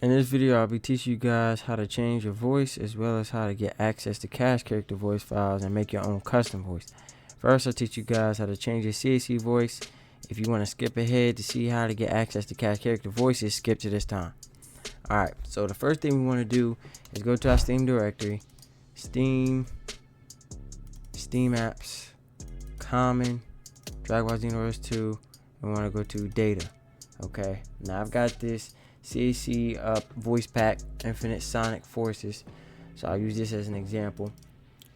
In this video, I'll be teaching you guys how to change your voice as well as how to get access to cache character voice files and make your own custom voice. First, I'll teach you guys how to change your CAC voice. If you want to skip ahead to see how to get access to cache character voices, skip to this time. Alright, so the first thing we want to do is go to our Steam directory, Steam apps, Common, Dragon Ball Xenoverse 2, and we want to go to Data. Okay, now I've got this CAC voice pack, Infinite Sonic Forces, so I'll use this as an example.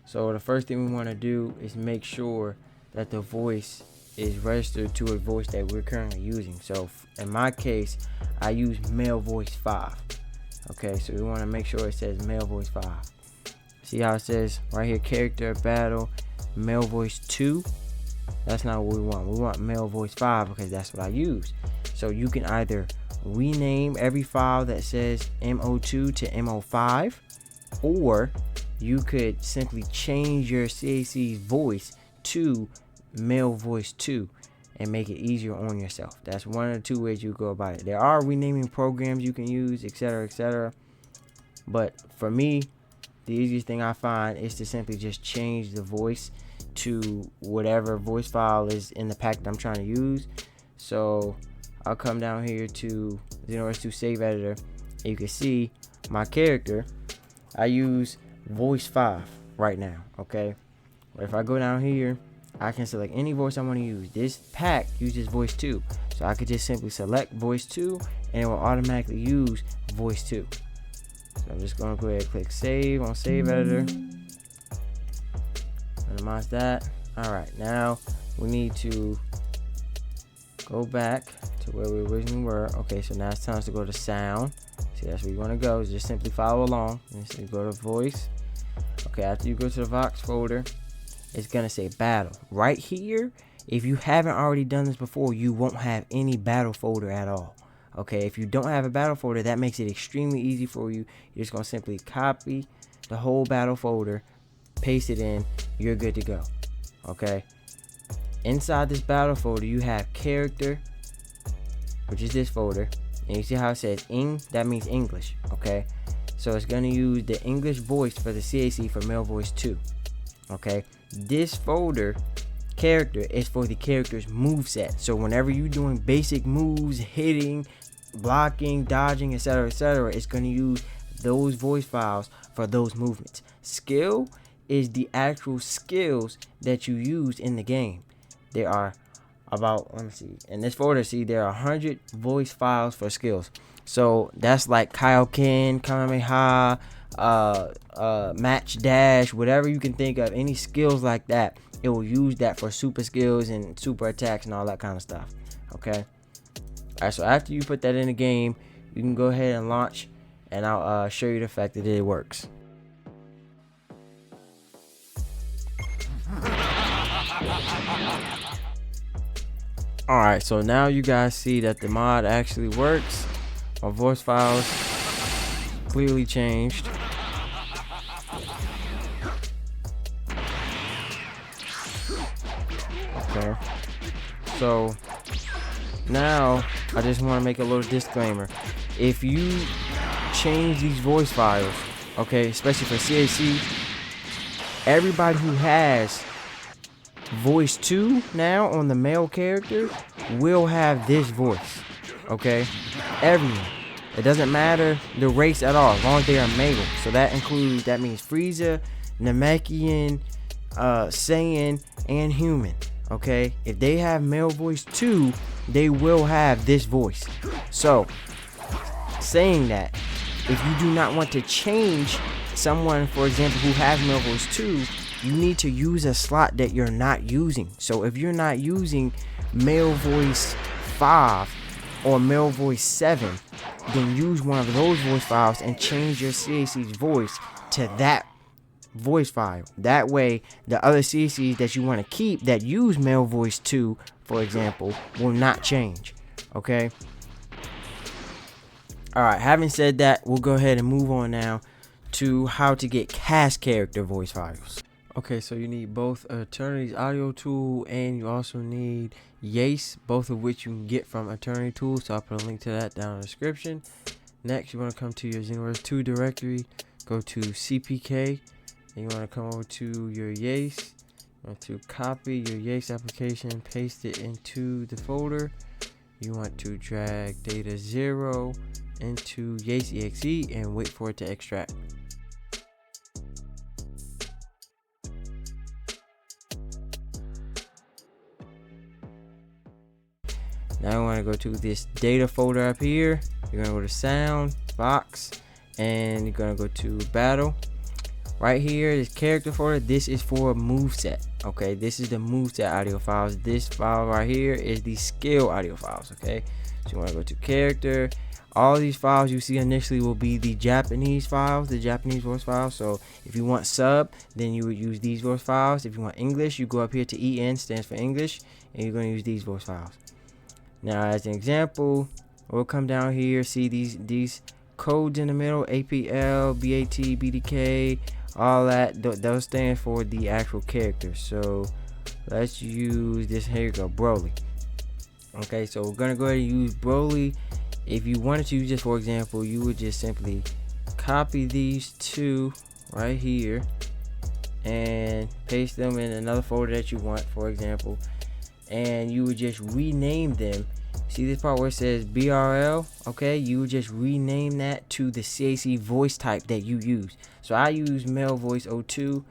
So the first thing we want to do is make sure that the voice is registered to a voice that we're currently using. So in my case, I use male voice 5. Okay, so we want to make sure it says male voice 5. See how it says right here, character battle male voice 2? That's not what we want. We want male voice 5 because that's what I use. So you can either rename every file that says MO2 to MO5, or you could simply change your CAC's voice to male voice 2 and make it easier on yourself. That's one of the two ways you go about it. There are renaming programs you can use, etc., etc. But for me, the easiest thing I find is to simply just change the voice to whatever voice file is in the pack that I'm trying to use. So I'll come down here to Xenoverse 2 save editor, and you can see my character. I use voice 5 right now. Okay, but if I go down here, I can select any voice I want to use. This pack uses voice 2, so I could just simply select voice 2 and it will automatically use voice 2. So I'm just going to go ahead and click save on save editor, minimize that. Alright, now we need to go back to where we originally were. Okay, so now it's time to go to sound. See, that's where you want to go. Just simply follow along and so you go to voice. Okay, after you go to the Vox folder, it's gonna say battle right here. If you haven't already done this before, you won't have any battle folder at all. Okay, if you don't have a battle folder, that makes it extremely easy for you. You're just gonna simply copy the whole battle folder, paste it in, you're good to go. Okay, inside this battle folder you have character, which is this folder, and you see how it says that means English. Okay, so it's going to use the English voice for the CAC for male voice 2. Okay, this folder character is for the character's move set. So whenever you're doing basic moves, hitting, blocking, dodging, etc., etc., it's going to use those voice files for those movements. Skill is the actual skills that you use in the game. There are about, let me see, in this folder, see there are 100 voice files for skills. So that's like Kaioken, Kamehameha, match dash, whatever you can think of, any skills like that, it will use that for super skills and super attacks and all that kind of stuff. Okay, alright, so after you put that in the game, you can go ahead and launch, and I'll show you the fact that it works. Alright, so now you guys see that the mod actually works. My voice files clearly changed. Okay, so now I just want to make a little disclaimer. If you change these voice files, okay, especially for CAC, everybody who has voice 2 now on the male character will have this voice. Okay, everyone. It doesn't matter the race at all, as long as they are male. So that means Frieza, Namekian, Saiyan, and human. Okay, if they have male voice 2, they will have this voice. So saying that, if you do not want to change someone, for example, who has male voice 2, you need to use a slot that you're not using. So if you're not using male voice 5 or male voice 7, then use one of those voice files and change your CAC's voice to that voice file. That way the other CACs that you want to keep that use male voice 2, for example, will not change. Okay, alright, having said that, we'll go ahead and move on now to how to get cache character voice files. Okay, so you need both Eternity's audio tool, and you also need Yace, both of which you can get from Eternity Tool. So I'll put a link to that down in the description. Next, you want to come to your Xenoverse 2 directory, go to CPK, and you want to come over to your Yace. You want to copy your Yace application, paste it into the folder. You want to drag data 0 into Yace exe and wait for it to extract. Now I want to go to this data folder up here. You're going to go to sound, box, and you're going to go to battle. Right here, this character folder, this is for moveset. Okay, this is the moveset audio files. This file right here is the skill audio files. Okay, so you want to go to character. All these files you see initially will be the Japanese files, the Japanese voice files. So if you want sub, then you would use these voice files. If you want English, you go up here to EN, stands for English, and you're going to use these voice files. Now, as an example, we'll come down here, see these codes in the middle, APL, BAT, BDK, all that. Those stand for the actual characters. So let's use this. Here you go, Broly. Okay, so we're gonna go ahead and use Broly. If you wanted to use this, for example, you would just simply copy these two right here and paste them in another folder that you want, for example, and you would just rename them. See this part where it says BRL? Okay, you would just rename that to the CAC voice type that you use. So I use male voice 02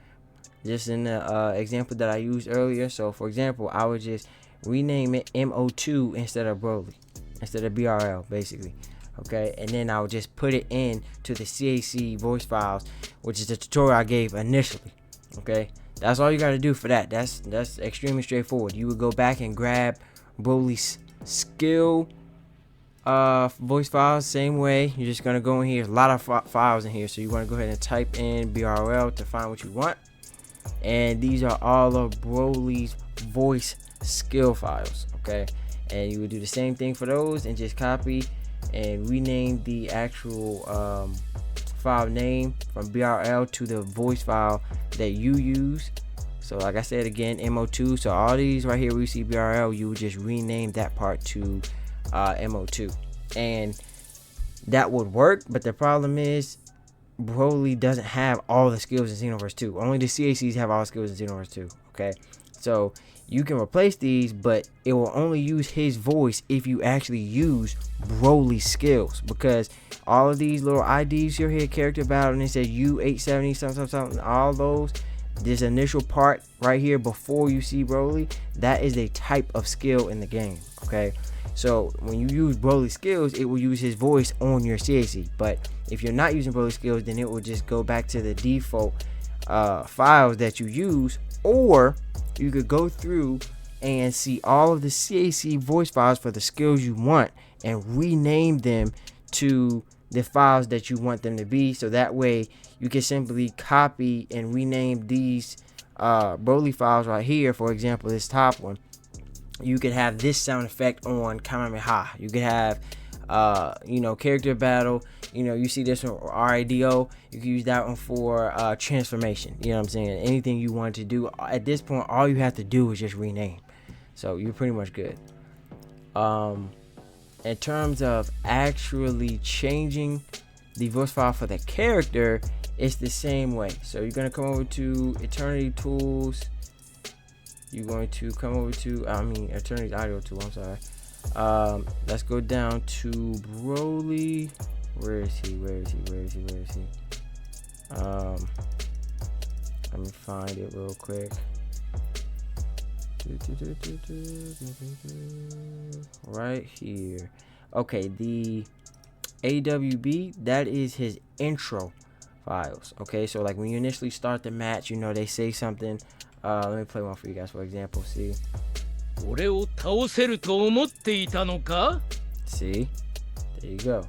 just in the example that I used earlier. So for example, I would just rename it MO2 instead of Broly, instead of BRL basically. Okay, and then I'll just put it in to the CAC voice files, which is the tutorial I gave initially. Okay, that's all you got to do for that. That's extremely straightforward. You would go back and grab Broly's skill voice files, same way. You're just gonna go in here. There's a lot of files in here, so you want to go ahead and type in BRL to find what you want. And these are all of Broly's voice skill files. Okay, and you would do the same thing for those and just copy and rename the actual file name from BRL to the voice file that you use. So like I said again, MO2. So all these right here where you see BRL, you would just rename that part to MO2, and that would work. But the problem is Broly doesn't have all the skills in Xenoverse 2. Only the CACs have all the skills in Xenoverse 2. Okay, so you can replace these, but it will only use his voice if you actually use Broly's skills, because all of these little IDs here, character battle, and it says U870 something, all those, this initial part right here before you see Broly, that is a type of skill in the game. Okay, so when you use Broly's skills, it will use his voice on your CAC. But if you're not using Broly's skills, then it will just go back to the default files that you use, or you could go through and see all of the CAC voice files for the skills you want and rename them to the files that you want them to be. So that way you can simply copy and rename these Broly files right here. For example, this top one, you could have this sound effect on Kamehameha. You could have character battle. You see this one, RADO. You can use that one for transformation. You know what I'm saying? Anything you want to do at this point, all you have to do is just rename. So you're pretty much good. In terms of actually changing the voice file for the character, it's the same way. So you're gonna come over to Eternity Tools. You're going to come over to Eternity's audio tool. I'm sorry. Let's go down to Broly. Where is he? Let me find it real quick. Right here. Okay, the AWB, that is his intro files. Okay, so like when you initially start the match, they say something. Let me play one for you guys, for example. See, there you go.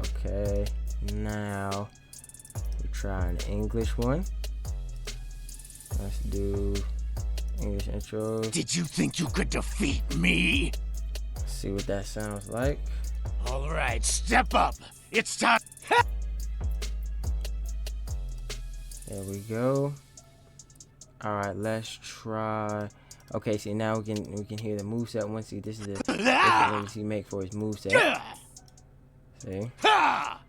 Okay, now we're trying the English one. Let's do English intro. Did you think you could defeat me? Let's see what that sounds like. All right, step up. It's time. There we go. All right, let's try. Okay, see, now we can hear the moveset. Once see, this is the different he make for his moveset. See? Ha!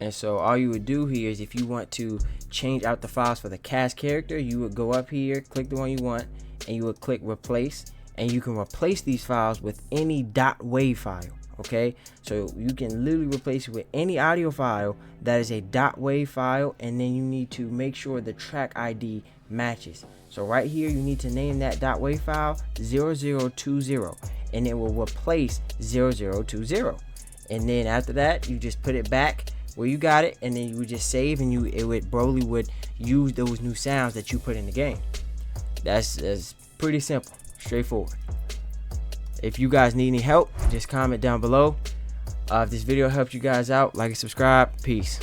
And so all you would do here is if you want to change out the files for the cast character, you would go up here, click the one you want, and you would click replace, and you can replace these files with any .wav file. Okay, so you can literally replace it with any audio file that is a .wav file, and then you need to make sure the track ID matches. So right here you need to name that .wav file 0020, and it will replace 0020. And then after that you just put it back where you got it, and then you would just save, and Broly would use those new sounds that you put in the game. That's pretty simple, straightforward. If you guys need any help, just comment down below. If this video helped you guys out, like and subscribe. Peace.